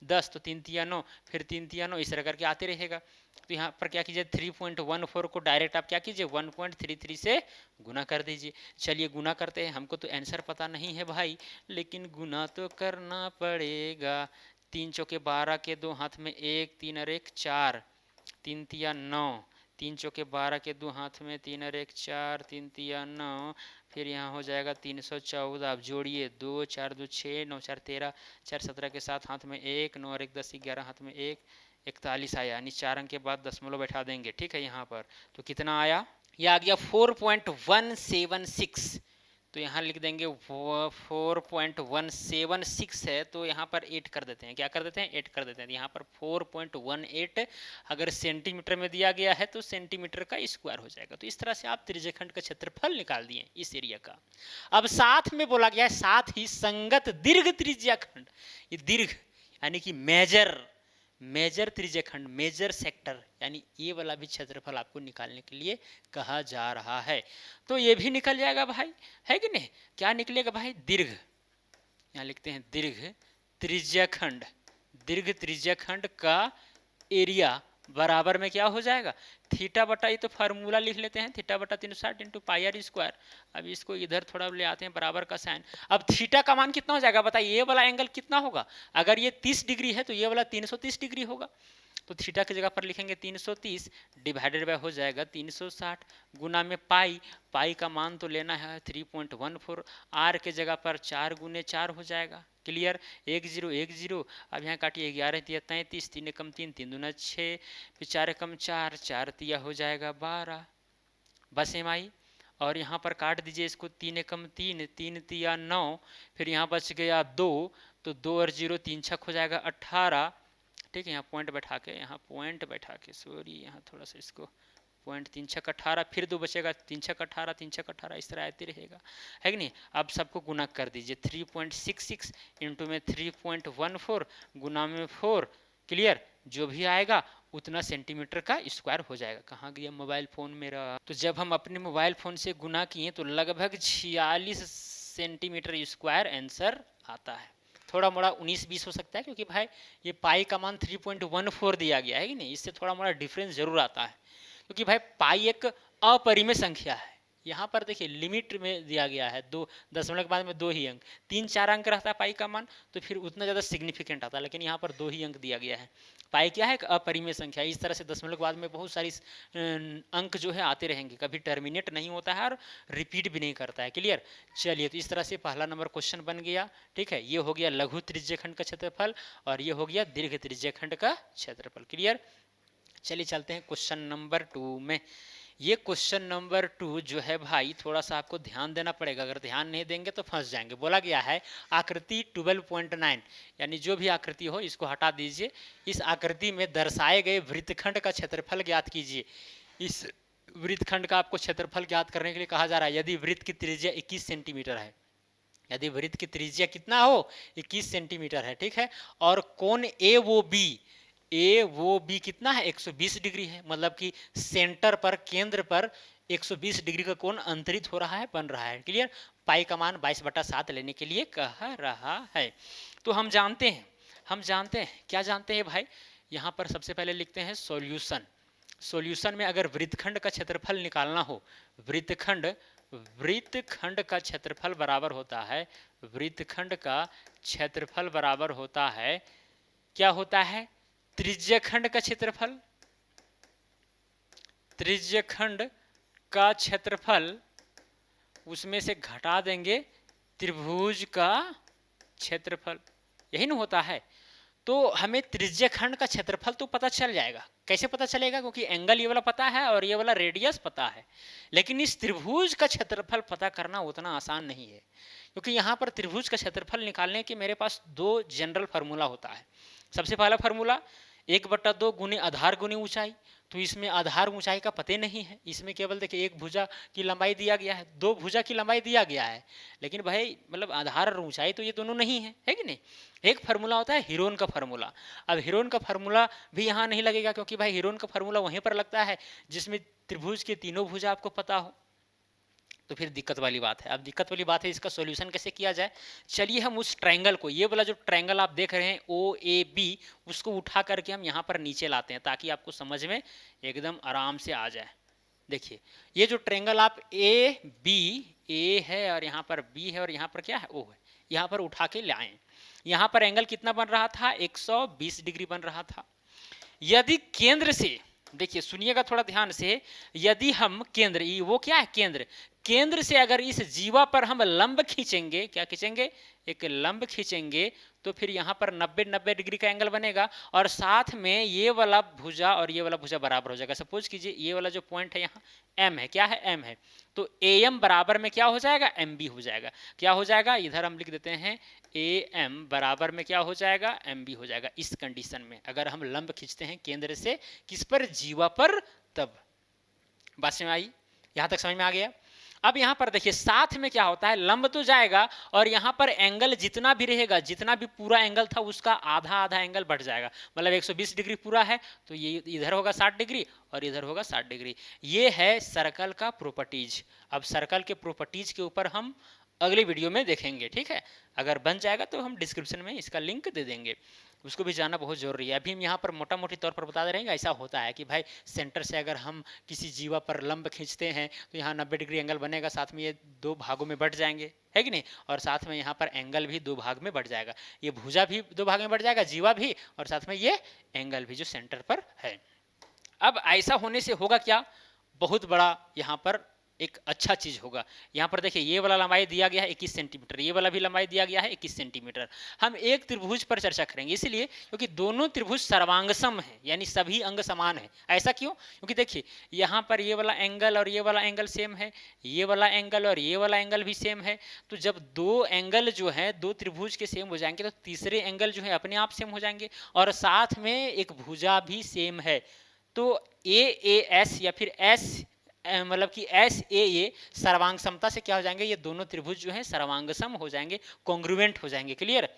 10, तो 3 तिया 9, फिर 3 तिया 9, इस तरह करके आते रहेगा। तो यहाँ पर क्या कीजिए 3.14 को डायरेक्ट आप क्या कीजिए 1.33 से गुना कर दीजिए। चलिए गुना करते हैं, हमको तो आंसर पता नहीं है भाई, लेकिन गुना तो करना पड़ेगा। 3 चौके 12 के 2 हाथ में 1, 3 और 1 4, 3 तिया 9, 3 चौके 12 के 2 हाथ में 3 और 1 4, 3 तिया 9, फिर यहाँ हो जाएगा 314। आप जोड़िए 2 4 2 6, 9 4 13, 4 17 के साथ हाथ में 1, 9 और 1 10 11 हाथ में 1, 41 आया, यानी 4 अंक के बाद दशमलव बैठा देंगे, ठीक है। यहाँ पर तो कितना आया, यह आ गया 4.176। तो यहाँ लिख देंगे 4.176 है, तो यहाँ पर 8 कर देते हैं, क्या कर देते हैं, 8 कर देते हैं। यहाँ पर 4.18 अगर सेंटीमीटर में दिया गया है तो सेंटीमीटर का स्क्वायर हो जाएगा। तो इस तरह से आप त्रिज्यखंड का क्षेत्रफल निकाल दिए इस एरिया का। अब साथ में बोला गया है, साथ ही संगत दीर्घ त्रिज्याखंड, ये दीर्घ यानी कि मेजर त्रिज्यखंड, मेजर सेक्टर, यानी ये वाला भी क्षेत्रफल आपको निकालने के लिए कहा जा रहा है। तो ये भी निकल जाएगा भाई, है कि नहीं। क्या निकलेगा भाई, दीर्घ, यहाँ लिखते हैं दीर्घ त्रिज्यखंड, दीर्घ त्रिज्यखंड का एरिया बराबर में क्या हो जाएगा, थीटा बटा, ये तो फार्मूला लिख लेते हैं, थीटा बटा 360 इंटू पाई आर स्क्वायर। अब इसको इधर थोड़ा ले आते हैं, बराबर का साइन। अब थीटा का मान कितना हो जाएगा बताइए, ये वाला एंगल कितना होगा, अगर ये 30 डिग्री है तो ये वाला 330 डिग्री होगा। तो थीटा की जगह पर लिखेंगे 330 डिवाइडेड बाय हो जाएगा 360 गुना में पाई, पाई का मान तो लेना है 3.14, आर के जगह पर 4 गुने 4 हो जाएगा। क्लियर, 1 0 1 0। अब यहाँ काटिए, 11 तिया 33, 3 एकम 3, 3 दूना 6, फिर 4 एकम 4, 4 तिया हो जाएगा 12, बस एम आई। और यहाँ पर काट दीजिए इसको, 3 एकम 3, 3 तिया 9, फिर यहाँ बच गया 2, तो 2 और 0 3 छक हो जाएगा 18, ठीक है। यहाँ पॉइंट बैठा के, यहाँ पॉइंट बैठा के, सॉरी यहाँ थोड़ा सा इसको, पॉइंट 3 छक 18, फिर 2 बचेगा, 3 छक 18, 3 छक 18, इस तरह आते रहेगा, है कि नहीं। अब सबको गुना कर दीजिए, 3.66 इंटू में 3.14 गुना में 4, क्लियर, जो भी आएगा उतना सेंटीमीटर का स्क्वायर हो जाएगा। कहाँ गया मोबाइल फ़ोन मेरा, तो जब हम अपने मोबाइल फ़ोन से गुना किए तो लगभग 46 सेंटीमीटर स्क्वायर आंसर आता है। थोड़ा मोड़ा 19-20 हो सकता है, क्योंकि भाई ये पाई का मान 3.14 दिया गया है कि नहीं, इससे थोड़ा मोड़ा डिफरेंस जरूर आता है, क्योंकि भाई पाई एक अपरिमेय संख्या है। यहाँ पर देखिए लिमिट में दिया गया है, 2 दशमलव के बाद में 2 ही अंक, 3-4 अंक रहता है पाई का मान तो फिर उतना ज़्यादा सिग्निफिकेंट आता है, लेकिन यहाँ पर 2 ही अंक दिया गया है। पाई क्या है, एक अपरिमेय संख्या। इस तरह से दशमलव के बाद में बहुत सारी अंक जो है आते रहेंगे, कभी टर्मिनेट नहीं होता है और रिपीट भी नहीं करता है। क्लियर, चलिए, तो इस तरह से पहला नंबर क्वेश्चन बन गया, ठीक है। ये हो गया लघु त्रिज्यखंड का क्षेत्रफल और ये हो गया दीर्घ त्रिज्यखंड का क्षेत्रफल। क्लियर, चलिए चलते हैं क्वेश्चन नंबर 2 में। ये क्वेश्चन नंबर 2 जो है भाई, थोड़ा सा आपको ध्यान देना पड़ेगा, अगर ध्यान नहीं देंगे तो फंस जाएंगे। बोला गया है आकृति 12.9, यानी जो भी आकृति हो इसको हटा दीजिए। इस आकृति में दर्शाए गए वृत्तखंड का क्षेत्रफल ज्ञात कीजिए। इस वृत्तखंड का आपको क्षेत्रफल ज्ञात करने के लिए कहा जा रहा है, यदि वृत्त की त्रिज्या 21 सेंटीमीटर है, यदि वृत्त की त्रिज्या कितना हो, 21 सेंटीमीटर है, ठीक है। और कोण ए वो बी कितना है, 120 डिग्री है, मतलब कि सेंटर पर, केंद्र पर 120 डिग्री का कोण अंतरित हो रहा है, बन रहा है। क्लियर, पाई का मान 22/7 लेने के लिए कह रहा है। तो हम जानते हैं क्या जानते हैं भाई, यहाँ पर सबसे पहले लिखते हैं सॉल्यूशन। सॉल्यूशन में अगर वृत्तखंड का क्षेत्रफल निकालना हो, वृत्तखंड का क्षेत्रफल बराबर होता है, वृत्तखंड का क्षेत्रफल बराबर होता है, क्या होता है, त्रिज्यखंड का क्षेत्रफल, त्रिज्यखंड का क्षेत्रफल, उसमें से घटा देंगे त्रिभुज का क्षेत्रफल, यही ना होता है। तो हमें त्रिज्यखंड का क्षेत्रफल तो पता चल जाएगा। कैसे पता चलेगा, क्योंकि एंगल ये वाला पता है और ये वाला रेडियस पता है, लेकिन इस त्रिभुज का क्षेत्रफल पता करना उतना आसान नहीं है, क्योंकि यहाँ पर त्रिभुज का क्षेत्रफल निकालने के मेरे पास 2 जनरल फार्मूला होता है। सबसे पहला फार्मूला 1/2 गुने आधार गुने ऊंचाई, तो इसमें आधार ऊंचाई का पते नहीं है, इसमें केवल देखिए एक भुजा की लंबाई दिया गया है, 2 भुजा की लंबाई दिया गया है, लेकिन भाई मतलब आधार और ऊंचाई तो ये दोनों नहीं है कि नहीं। एक फार्मूला होता है हीरोन का फार्मूला। अब हीरोन का फार्मूला भी यहाँ नहीं लगेगा, क्योंकि भाई हीरोन का फार्मूला वहीं पर लगता है जिसमें त्रिभुज के तीनों भुजा आपको पता हो, तो फिर दिक्कत वाली बात है। अब दिक्कत वाली बात है, इसका सॉल्यूशन कैसे किया जाए। चलिए हम उस ट्रायंगल को, ये वाला जो ट्रायंगल आप देख रहे हैं OAB, उसको उठा करके हम यहाँ पर नीचे लाते हैं, ताकि आपको समझ में एकदम आराम से आ जाए। देखिए ये जो ट्रायंगल आप A है और यहाँ पर B है और यहाँ पर क्या है O है, यहाँ पर उठा के लाएं। यहाँ पर एंगल कितना बन रहा था, 120 डिग्री बन रहा था। यदि केंद्र से, देखिए सुनिएगा थोड़ा ध्यान से, यदि हम केंद्र, वो क्या है केंद्र से अगर इस जीवा पर हम लंब खींचेंगे, क्या खींचेंगे, एक लंब खींचेंगे, तो फिर यहाँ पर 90 डिग्री का एंगल बनेगा और साथ में ये वाला भुजा और ये वाला भुजा बराबर हो जाएगा। सपोज कीजिए ये वाला जो पॉइंट है यहाँ एम है, क्या है एम है, तो ए एम बराबर में क्या हो जाएगा एम बी हो जाएगा। क्या हो जाएगा, इधर हम लिख देते हैं ए एम बराबर में क्या हो जाएगा एम बी हो जाएगा। इस कंडीशन में अगर हम लंब खींचते हैं केंद्र से किस पर, जीवा पर, तब। बात समझ में आई, यहां तक समझ में आ गया। अब यहां पर देखिए साथ में क्या होता है, लंब तो जाएगा और यहां पर एंगल जितना भी रहेगा, जितना भी पूरा एंगल था उसका आधा आधा एंगल बढ़ जाएगा। मतलब 120 डिग्री पूरा है तो ये इधर होगा 60 डिग्री और इधर होगा 60 डिग्री। ये है सर्कल का प्रॉपर्टीज। अब सर्कल के प्रॉपर्टीज के ऊपर हम अगले वीडियो में देखेंगे, ठीक है। अगर बन जाएगा तो हम डिस्क्रिप्शन में इसका लिंक दे देंगे, उसको भी जानना बहुत जरूरी है। अभी हम यहाँ पर मोटा मोटी तौर पर बता दे रहे हैं। ऐसा होता है कि भाई सेंटर से अगर हम किसी जीवा पर लंब खींचते हैं तो यहाँ 90 डिग्री एंगल बनेगा, साथ में ये दो भागों में बढ़ जाएंगे, है कि नहीं, और साथ में यहाँ पर एंगल भी दो भाग में बढ़ जाएगा। ये भुजा भी दो भाग में बढ़ जाएगा, जीवा भी, और साथ में ये एंगल भी जो सेंटर पर है। अब ऐसा होने से होगा क्या, बहुत बड़ा यहाँ पर एक अच्छा चीज होगा। यहाँ पर देखिए ये वाला लंबाई दिया गया है 21 सेंटीमीटर, ये वाला भी लंबाई दिया गया है 21 सेंटीमीटर। हम एक त्रिभुज पर चर्चा करेंगे, इसलिए क्योंकि दोनों त्रिभुज सर्वांगसम है, यानी सभी अंग समान है। ऐसा क्यों, क्योंकि देखिए यहाँ पर ये वाला एंगल और ये वाला एंगल सेम है, ये वाला एंगल और ये वाला एंगल भी सेम है। तो जब दो एंगल जो है दो त्रिभुज के सेम हो जाएंगे तो तीसरे एंगल जो है अपने आप सेम हो जाएंगे, और साथ में एक भुजा भी सेम है। तो ए एस या फिर एस मतलब कि एस ए सर्वांग समता से क्या हो जाएंगे, ये दोनों त्रिभुज जो है सर्वांगसम हो जाएंगे, कॉन्ग्रुएंट हो जाएंगे। क्लियर।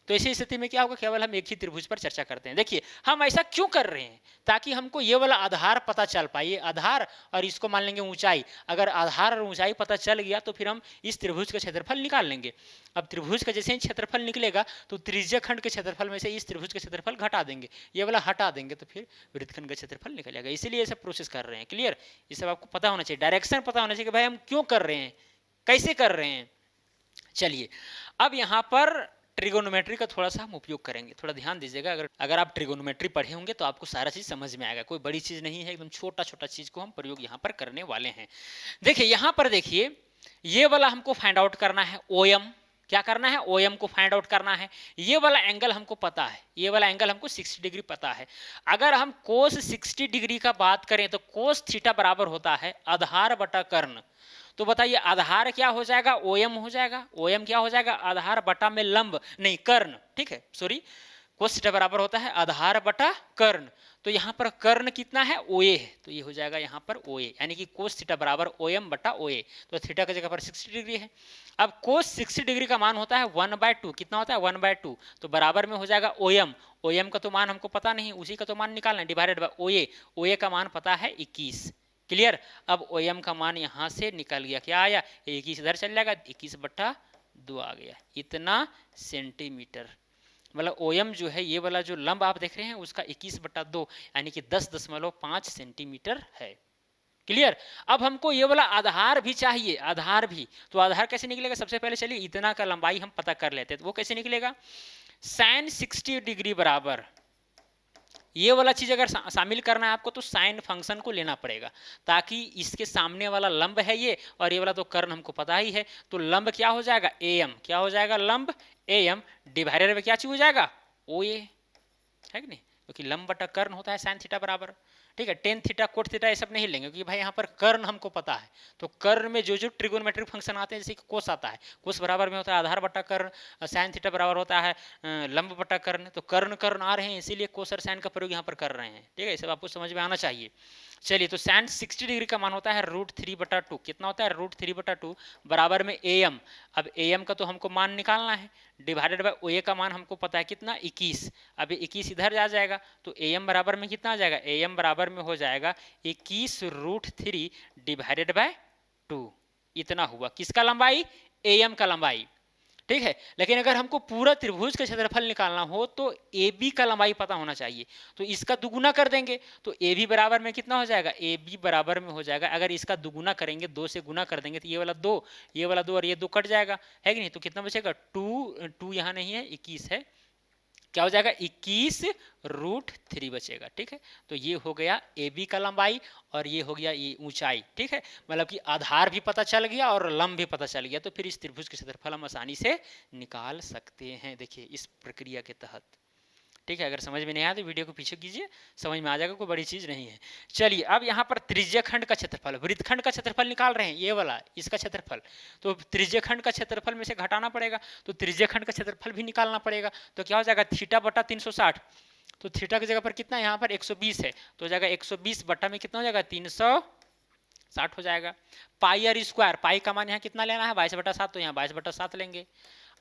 तो ऐसी स्थिति में क्या होगा, केवल हम एक ही त्रिभुज पर चर्चा करते हैं। देखिए हम ऐसा क्यों कर रहे हैं, ताकि हमको ये वाला आधार पता चल पाए, ये आधार और इसको मान लेंगे ऊंचाई। अगर आधार और ऊंचाई पता चल गया तो फिर हम इस त्रिभुज का क्षेत्रफल निकाल लेंगे। अब त्रिभुज का जैसे ही क्षेत्रफल निकलेगा तो त्रिज्य खंड के क्षेत्रफल में से इस त्रिभुज का क्षेत्रफल घटा देंगे, ये वाला हटा देंगे, तो फिर वृत्तखंड का क्षेत्रफल निकल जाएगा। इसीलिए ये सब प्रोसेस कर रहे हैं। क्लियर। ये सब आपको पता होना चाहिए, डायरेक्शन पता होना चाहिए कि भाई हम क्यों कर रहे हैं, कैसे कर रहे हैं। चलिए अब यहाँ पर ट्रिगोनोमेट्री का थोड़ा सा हम उपयोग करेंगे, थोड़ा ध्यान दीजिएगा। अगर आप ट्रिगोनोमेट्री पढ़े होंगे तो आपको सारा चीज समझ में आएगा। कोई बड़ी चीज नहीं है, एकदम छोटा छोटा चीज को हम प्रयोग यहाँ पर करने वाले हैं। देखिए यहाँ पर देखिए ये वाला हमको फाइंड आउट करना है ओएम। क्या करना है, ओएम को फाइंड आउट करना है। ये वाला एंगल हमको पता है, ये वाला एंगल हमको 60 डिग्री पता है। अगर हम कोस 60 डिग्री का बात करें तो कोस थीटा बराबर होता है आधार बटा कर्ण। तो बताइए आधार क्या हो जाएगा, ओएम हो जाएगा। ओएम क्या हो जाएगा, आधार बटा में लंब, नहीं कर्ण, ठीक है, सॉरी, कोस थीटा बराबर होता है आधार बटा कर्ण। तो यहाँ पर कर्ण कितना है, ओए है, तो ये हो जाएगा यहाँ पर ओए, यानी कि कोस थीटा बराबर ओएम बटा ओए। तो थीटा की जगह पर 60 डिग्री है। अब कोस 60 डिग्री का मान होता है 1/2, कितना होता है 1/2, तो बराबर में हो जाएगा ओएम। ओएम का तो मान हमको पता नहीं, उसी का तो मान निकालना है, डिवाइडेड बाय ओए। ओए का मान पता है 21। क्लियर। अब ओएम का मान यहां से निकल गया, क्या आया, 21 इधर चल जाएगा, 21/2 आ गया, इतना सेंटीमीटर। मतलब ओएम जो है ये वाला जो लंब आप देख रहे हैं उसका 21/2 यानी कि 10.5 सेंटीमीटर है। क्लियर। अब हमको ये वाला आधार भी चाहिए, आधार भी, तो आधार कैसे निकलेगा, सबसे पहले चलिए इतना का लंबाई हम पता कर लेते हैं। तो वो कैसे निकलेगा, साइन 60 डिग्री बराबर, ये वाला चीज अगर शामिल करना है आपको तो साइन फंक्शन को लेना पड़ेगा, ताकि इसके सामने वाला लंब है ये और ये वाला तो कर्ण हमको पता ही है। तो लंब क्या हो जाएगा, एम, क्या हो जाएगा लंब एम, डिवाइडेड में क्या चीज हो जाएगा, ओ ए, है कि नहीं, क्योंकि लंब बटा कर्ण होता है साइन थीटा बराबर। ठीक है, टेन थीटा कोट थीटा ये सब नहीं लेंगे, क्योंकि भाई यहाँ पर कर्ण हमको पता है। तो कर्ण में जो जो ट्रिगोनोमेट्रिक फंक्शन आते हैं, जैसे कि कोस आता है, कोस बराबर में होता है आधार बटा कर्ण, साइन थीटा बराबर होता है लंब बटा कर्ण। तो कर्ण कर्ण आ रहे हैं, इसीलिए कोस और साइन का प्रयोग यहाँ पर कर रहे हैं। ठीक है, ये सब आपको समझ में आना चाहिए। चलिए, तो साइन 60 डिग्री का मान होता है √3/2, कितना होता है √3/2 बराबर में एम। अब एम का तो हमको मान निकालना है, डिवाइडेड बाय ओए का मान हमको पता है कितना 21। अब 21 इधर आ जाएगा तो एम बराबर में कितना आ जाएगा, एम बराबर में हो जाएगा 21√3 डिवाइडेड बाय 2। इतना हुआ किसका लंबाई, एम का लंबाई। ठीक है, लेकिन अगर हमको पूरा त्रिभुज का क्षेत्रफल निकालना हो तो ए बी का लंबाई पता होना चाहिए, तो इसका दुगुना कर देंगे तो ए बी बराबर में कितना हो जाएगा, ए बी बराबर में हो जाएगा, अगर इसका दुगुना करेंगे 2 से गुना कर देंगे तो ये वाला 2, ये वाला 2 और ये 2 कट जाएगा, है कि नहीं। तो कितना बचेगा 2 यहाँ नहीं है 21 है, क्या हो जाएगा 21√3 बचेगा। ठीक है, तो ये हो गया ए बी का लंबाई और ये हो गया ये ऊंचाई। ठीक है, मतलब कि आधार भी पता चल गया और लंब भी पता चल गया, तो फिर इस त्रिभुज के क्षेत्रफल हम आसानी से निकाल सकते हैं। देखिए इस प्रक्रिया के तहत। ठीक है, अगर समझ में नहीं आया तो वीडियो को पीछे कीजिए, समझ में आ जाएगा, कोई बड़ी चीज नहीं है। चलिए अब यहाँ पर त्रिज्यखंड का क्षेत्रफल, वृत्तखंड का क्षेत्रफल निकाल रहे हैं, ये वाला इसका क्षेत्रफल, तो त्रिज्यखंड का क्षेत्रफल में से घटाना पड़ेगा, तो त्रिज्यखंड का क्षेत्रफल भी निकालना पड़ेगा। तो क्या हो जाएगा थीटा बटा 360, तो थीटा की जगह पर कितना है यहाँ पर 120 है, तो हो जाएगा 120 बटा में कितना हो जाएगा 360 हो जाएगा। पाई आर स्क्वायर, पाई का मान यहाँ कितना लेना है 22/7, तो यहाँ 22/7 लेंगे।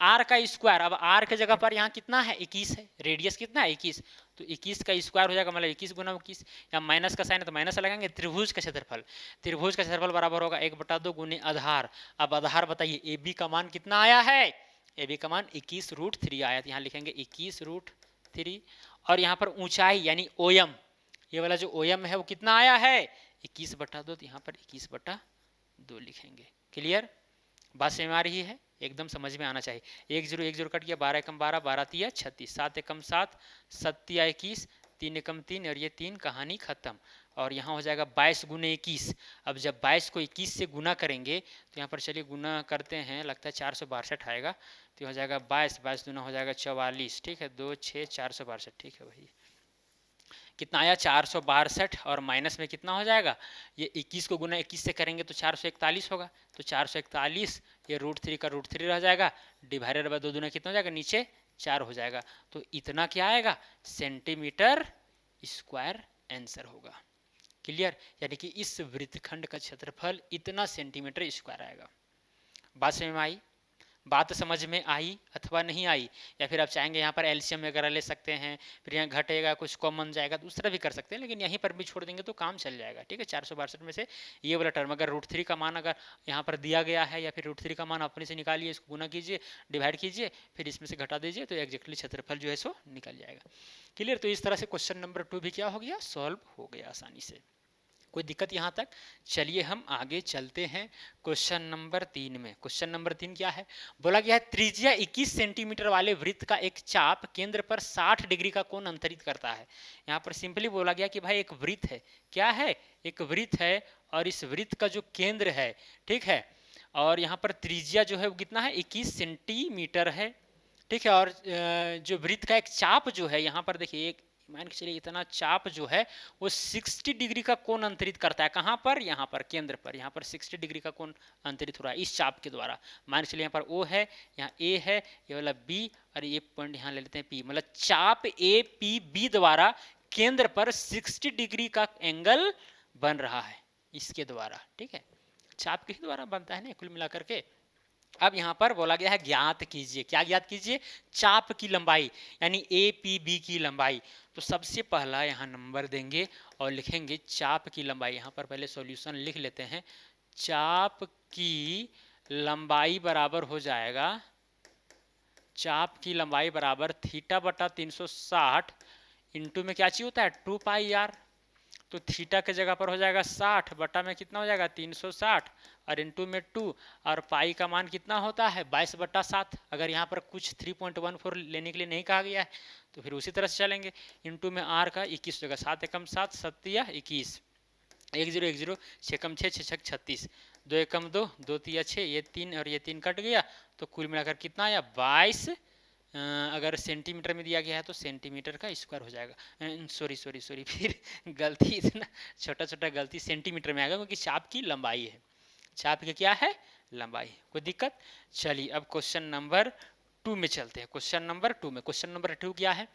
आर का स्क्वायर, अब आर के जगह पर यहाँ कितना है 21 है, रेडियस कितना है 21, तो 21 का स्क्वायर हो जाएगा, मतलब 21 गुना 21, या माइनस का साइन है तो माइनस लगाएंगे। त्रिभुज का क्षेत्रफल, त्रिभुज का क्षेत्रफल बराबर होगा 1/2 गुने आधार। अब आधार बताइए ए बी का मान कितना आया है, ए बी का मान 21√3 आया, तो यहाँ लिखेंगे 21√3। और यहाँ पर ऊंचाई यानी ओएम, ये वाला जो ओएम है वो कितना आया है 21/2, तो यहाँ पर 21/2 लिखेंगे। क्लियर, बात समझ में आ रही है, एकदम समझ में आना चाहिए। 1 0 1 0 कट गया, 12 एकम 12, 12 तिया 36, 7 एकम 7, 7 तिया 21, 3 एकम 3 और ये 3, कहानी खत्म। और यहाँ हो जाएगा 22 गुने 21। अब जब 22 को 21 से गुना करेंगे तो यहाँ पर चलिए गुना करते हैं, लगता है 462 आएगा, तो हो जाएगा 22, 22 दूना हो जाएगा 44। ठीक है, 2 6 462, ठीक है भाई, कितना आया 462, और माइनस में कितना हो जाएगा, ये 21 को गुना 21 से करेंगे तो 441 होगा, तो 441 ये √3 का √3 रह जाएगा, डिवाइडेड बाय 2 दूना कितना हो जाएगा, नीचे 4 हो जाएगा, तो इतना क्या आएगा सेंटीमीटर स्क्वायर आंसर होगा। क्लियर, यानी कि इस वृत्तखंड का क्षेत्रफल इतना सेंटीमीटर स्क्वायर आएगा। बात समझ में आई, बात समझ में आई अथवा नहीं आई, या फिर आप चाहेंगे यहाँ पर एलसीएम वगैरह ले सकते हैं, फिर यहाँ घटेगा कुछ कॉमन जाएगा, दूसरा भी कर सकते हैं, लेकिन यहीं पर भी छोड़ देंगे तो काम चल जाएगा। ठीक है, 462 में से ये वाला टर्म, अगर √3 का मान अगर यहाँ पर दिया गया है, या फिर √3 का मान अपने से निकालिए, इसको गुना कीजिए, डिवाइड कीजिए, फिर इसमें से घटा दीजिए, तो एग्जैक्टली क्षेत्रफल जो है सो निकल जाएगा। क्लियर, तो इस तरह से क्वेश्चन नंबर 2 भी क्या हो गया, सॉल्व हो गया आसानी से। कोई दिक्कत यहाँ तक? चलिए हम आगे चलते हैं क्वेश्चन नंबर 3 में। क्वेश्चन नंबर 3 क्या है, बोला गया है त्रिज्या 21 सेंटीमीटर वाले वृत्त का एक चाप केंद्र पर 60 डिग्री का कोण अंतरित करता है। यहाँ पर सिंपली बोला गया कि भाई एक वृत्त है, क्या है, एक वृत्त है, और इस वृत्त का जो केंद्र है, ठीक है, और यहाँ पर त्रिज्या जो है वो कितना है 21 सेंटीमीटर है। ठीक है, और जो वृत्त का एक चाप जो है, यहाँ पर देखिए एक मान के चलिए इतना चाप जो है वो 60 डिग्री का कोण अंतरित करता है। कहाँ पर, यहाँ पर केंद्र पर, यहाँ पर 60 डिग्री का कोण अंतरित हो रहा है इस चाप के द्वारा। मान के चलिए यहाँ पर O है, यहाँ A है, ये वाला B, और ये पॉइंट यहाँ ले लेते हैं P, मतलब चाप APB द्वारा केंद्र पर 60 डिग्री का एंगल बन रहा है इसके द्वारा। ठीक है, चाप के द्वारा बनता है ना कुल मिलाकर के। अब यहाँ पर बोला गया है ज्ञात कीजिए, क्या ज्ञात कीजिए, चाप की लंबाई, यानी APB की लंबाई। तो सबसे पहला यहाँ नंबर देंगे और लिखेंगे चाप की लंबाई। यहाँ पर पहले सॉल्यूशन लिख लेते हैं, चाप की लंबाई बराबर हो जाएगा, चाप की लंबाई बराबर थीटा बटा 360 इंटू में क्या चाहिए होता है 2πr, तो थीटा के जगह पर हो जाएगा 60 बटा में कितना हो जाएगा 360 और इंटू में 2, और पाई का मान कितना होता है 22/7। अगर यहाँ पर कुछ 3.14 लेने के लिए नहीं कहा गया है तो फिर उसी तरह से चलेंगे, इंटू में आर का 21 होगा, 7 एकम 7, 7 या 21, 1 0 1 0, 6 कम 6, 6 6 36, 2 एकम 2, 2 तिया 6, ये 3 और ये 3 कट गया, तो कुल मिलाकर कितना आया 22। अगर सेंटीमीटर में दिया गया है तो सेंटीमीटर का स्क्वायर हो जाएगा, सॉरी फिर गलती, इतना छोटा छोटा गलती, सेंटीमीटर में आएगा क्योंकि चाप की लंबाई है, चाप की क्या है लंबाई। कोई दिक्कत? चलिए अब क्वेश्चन नंबर 2 में चलते हैं। क्वेश्चन नंबर 2 में, क्वेश्चन नंबर 2 क्या है,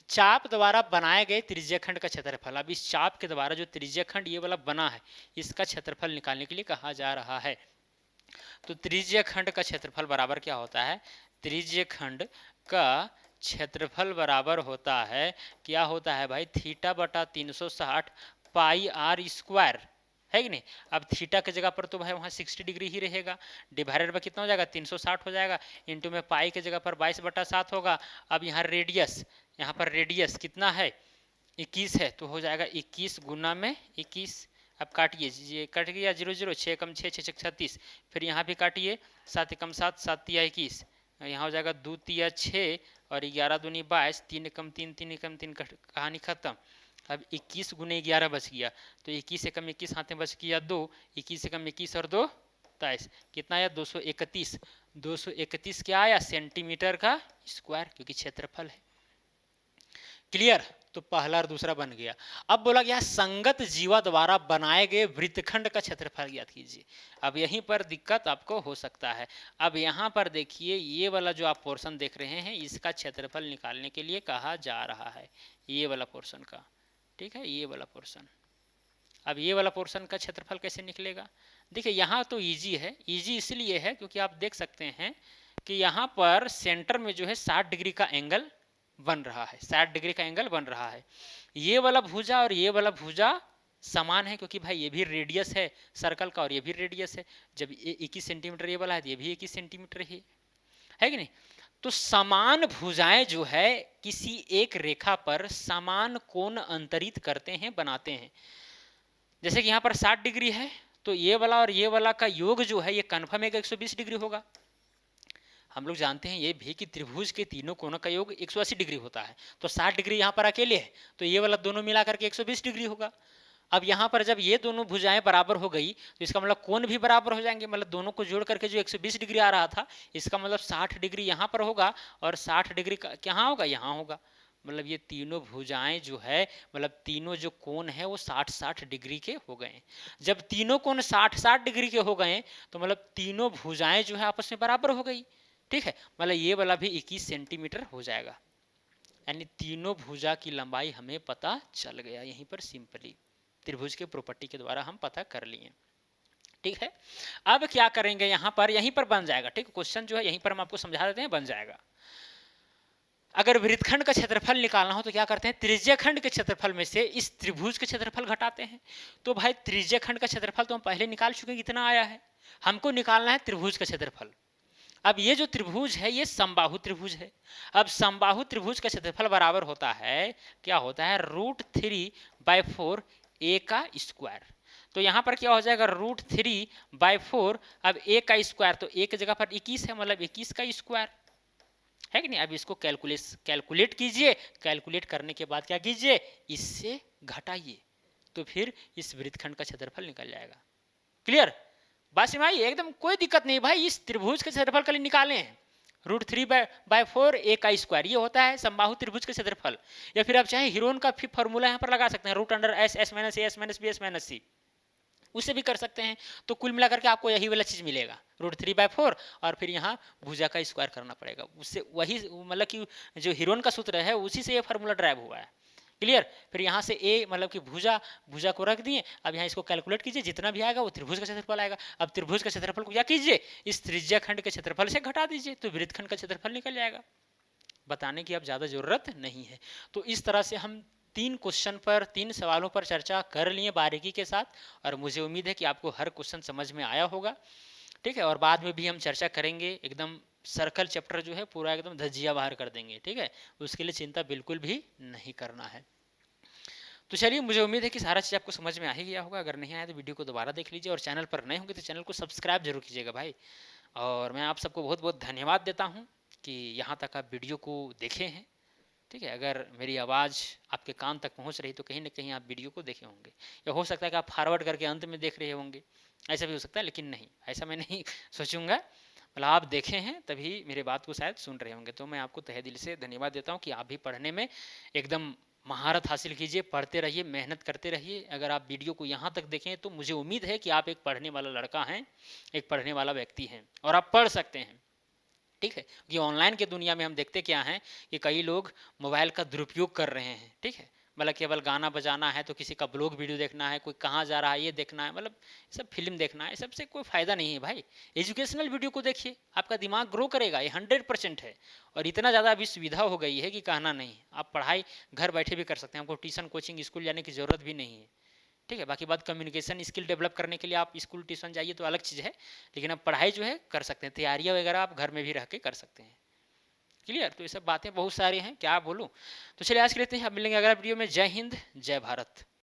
चाप द्वारा बनाए गए त्रिज्यखंड का क्षेत्रफल। अब इस चाप के द्वारा जो त्रिज्यखंड ये वाला बना है इसका क्षेत्रफल निकालने के लिए कहा जा रहा है। तो त्रिज्यखंड का क्षेत्रफल बराबर क्या होता है, त्रिज्यखंड का क्षेत्रफल बराबर होता है, क्या होता है भाई, थीटा बटा 360 पाई आर स्क्वायर, है कि नहीं। अब थीटा की जगह पर तो भाई वहाँ 60 डिग्री ही रहेगा, डिवाइडेड बाय कितना हो जाएगा 360 हो जाएगा, इंटू में पाई की जगह पर 22/7 होगा। अब यहाँ रेडियस, यहाँ पर रेडियस कितना है 21 है, तो हो जाएगा 21 गुना में 21। अब काटिए, ये कट गया 0 0, 6 कम 6 6 36, फिर यहाँ भी काटिए, 7 कम 7, 7 या 21, यहाँ हो जाएगा 2 तिया 6 और 11 दूनी 22, 3 एकम 3, 3 एकम 3, कहानी खत्म। अब 21 गुने 11 बच गया, तो 21 एकम 21 हाथ में बच गया 2, 21 एकम 21 और 2 23, कितना आया 231। 231 क्या आया सेंटीमीटर का स्क्वायर, क्योंकि क्षेत्रफल है। क्लियर, तो पहला और दूसरा बन गया। अब बोला गया संगत जीवा द्वारा बनाए गए वृत्तखंड का क्षेत्रफल ज्ञात कीजिए। अब यहीं पर दिक्कत आपको हो सकता है। अब यहाँ पर देखिए ये वाला जो आप पोर्शन देख रहे हैं इसका क्षेत्रफल निकालने के लिए कहा जा रहा है, ये वाला पोर्शन का, ठीक है, ये वाला पोर्शन। अब ये वाला पोर्शन का क्षेत्रफल कैसे निकलेगा? देखिए यहाँ तो इजी है, इजी इसलिए है क्योंकि आप देख सकते हैं कि यहाँ पर सेंटर में जो है 60 डिग्री का एंगल बन रहा है, 60 डिग्री का एंगल बन रहा है। ये वाला भुजा और ये वाला भुजा समान है, क्योंकि भाई ये भी रेडियस है सर्कल का और ये भी रेडियस है। जब ये 21 सेंटीमीटर ये वाला है तो ये भी 21 सेंटीमीटर ही है कि नहीं। तो समान भुजाएं जो है किसी एक रेखा पर समान कोण अंतरित करते हैं, बनाते हैं। जैसे कि यहाँ पर 60 डिग्री है तो ये वाला और ये वाला का योग जो है ये कन्फर्म है कि 120 डिग्री होगा। हम लोग जानते हैं ये भी कि त्रिभुज के तीनों कोणों का योग 180 डिग्री होता है, तो 60 डिग्री यहाँ पर अकेले है तो ये वाला दोनों मिलाकर के 120 डिग्री होगा। अब यहाँ पर जब ये दोनों भुजाएं बराबर हो गई तो इसका मतलब कोण भी बराबर हो जाएंगे, मतलब दोनों को जोड़ करके जो 120 डिग्री आ रहा था इसका मतलब 60 डिग्री यहाँ पर होगा और 60 डिग्री कहाँ होगा, यहाँ होगा। मतलब ये तीनों भुजाएं जो है, मतलब तीनों जो कोण है वो 60-60 डिग्री के हो गए। जब तीनों कोण 60-60 डिग्री के हो गए तो मतलब तीनों भुजाएं जो है आपस में बराबर हो गई, ठीक है। मतलब ये वाला भी 21 सेंटीमीटर हो जाएगा, यानी तीनों भुजा की लंबाई हमें पता चल गया। यहीं पर सिंपली त्रिभुज के प्रॉपर्टी के द्वारा हम पता कर लिए, ठीक है। अब क्या करेंगे यहाँ पर, यहीं पर बन जाएगा, ठीक। क्वेश्चन जो है यहीं पर हम आपको समझा देते हैं, बन जाएगा। अगर वृत्तखंड का क्षेत्रफल निकालना हो तो क्या करते हैं, त्रिज्यखंड के क्षेत्रफल में से इस त्रिभुज के क्षेत्रफल घटाते हैं। तो भाई त्रिज्यखंड का क्षेत्रफल तो हम पहले निकाल चुके हैं, कितना आया है, हमको निकालना है त्रिभुज का क्षेत्रफल। अब ये जो त्रिभुज है ये समबाहु त्रिभुज है। अब समबाहु त्रिभुज का क्षेत्रफल बराबर होता है, क्या होता है, √3/4 a का स्क्वायर। तो यहाँ पर क्या हो जाएगा, √3/4, अब a का स्क्वायर, तो a की जगह पर 21 है, मतलब 21 का स्क्वायर है कि नहीं। अब इसको कैलकुलेट कीजिए, कैलकुलेट करने के बाद क्या कीजिए, इससे घटाइए, तो फिर इस वृत्तखंड का क्षेत्रफल निकल जाएगा। क्लियर, बस भाई एकदम कोई दिक्कत नहीं भाई। इस त्रिभुज के क्षेत्रफल के लिए निकाले हैं √3/4 a का स्क्वायर, ये होता है समबाहु त्रिभुज का क्षेत्रफल। या फिर आप चाहे हीरोन का फॉर्मूला यहाँ पर लगा सकते हैं, √S(S-A)(S-B)(S-C), उससे भी कर सकते हैं। तो कुल मिलाकर के आपको यही वाला चीज मिलेगा, √3/4, और फिर यहाँ भुजा का स्क्वायर करना पड़ेगा, उससे वही मतलब कि जो हीरोन का सूत्र है उसी से ये फार्मूला ड्राइव हुआ है। क्लियर, फिर यहाँ से ए मतलब कि भुजा को रख दिए। अब यहाँ इसको कैलकुलेट कीजिए, जितना भी आएगा वो त्रिभुज का क्षेत्रफल आएगा। अब त्रिभुज का क्षेत्रफल को क्या कीजिए, इस त्रिज्याखंड के क्षेत्रफल से घटा दीजिए, तो वृत्तखंड का क्षेत्रफल निकल जाएगा। बताने की अब ज़्यादा जरूरत नहीं है। तो इस तरह से हम 3 सवालों पर चर्चा कर लिए बारीकी के साथ, और मुझे उम्मीद है कि आपको हर क्वेश्चन समझ में आया होगा, ठीक है। और बाद में भी हम चर्चा करेंगे, एकदम सर्कल चैप्टर जो है पूरा एकदम धज्जिया बाहर कर देंगे, ठीक है। उसके लिए चिंता बिल्कुल भी नहीं करना है। तो चलिए, मुझे उम्मीद है कि सारा चीज़ आपको समझ में आ ही गया होगा। अगर नहीं आया तो वीडियो को दोबारा देख लीजिए, और चैनल पर नए होंगे तो चैनल को सब्सक्राइब जरूर कीजिएगा भाई। और मैं आप सबको बहुत बहुत धन्यवाद देता हूँ कि यहाँ तक आप वीडियो को देखे हैं, ठीक है। अगर मेरी आवाज़ आपके कान तक पहुँच रही तो कहीं ना कहीं आप वीडियो को देखे होंगे, या हो सकता है कि आप फॉरवर्ड करके अंत में देख रहे होंगे, ऐसा भी हो सकता है। लेकिन नहीं, ऐसा मैं नहीं सोचूंगा, मतलब आप देखे हैं तभी मेरे बात को शायद सुन रहे होंगे। तो मैं आपको तहे दिल से धन्यवाद देता हूँ कि आप भी पढ़ने में एकदम महारत हासिल कीजिए, पढ़ते रहिए, मेहनत करते रहिए। अगर आप वीडियो को यहाँ तक देखें तो मुझे उम्मीद है कि आप एक पढ़ने वाला लड़का हैं, एक पढ़ने वाला व्यक्ति हैं, और आप पढ़ सकते हैं, ठीक है। कि ऑनलाइन के दुनिया में हम देखते क्या हैं कि कई लोग मोबाइल का दुरुपयोग कर रहे हैं, ठीक है। मतलब केवल गाना बजाना है तो किसी का ब्लॉग वीडियो देखना है, कोई कहाँ जा रहा है ये देखना है, मतलब सब फिल्म देखना है, सबसे कोई फ़ायदा नहीं है भाई। एजुकेशनल वीडियो को देखिए, आपका दिमाग ग्रो करेगा, ये 100% है। और इतना ज़्यादा अभी सुविधा हो गई है कि कहना नहीं, आप पढ़ाई घर बैठे भी कर सकते हैं, आपको ट्यूशन कोचिंग स्कूल जाने की ज़रूरत भी नहीं है, ठीक है। बाकी बात कम्युनिकेशन स्किल डेवलप करने के लिए आप स्कूल ट्यूशन जाइए तो अलग चीज़ है, लेकिन आप पढ़ाई जो है कर सकते हैं, तैयारियाँ वगैरह आप घर में भी रह के कर सकते हैं। क्लियर, तो ये सब बातें बहुत सारी हैं, क्या बोलूँ। तो चलिए आज के लिए इतने ही, अब मिलेंगे अगला वीडियो में। जय हिंद, जय भारत।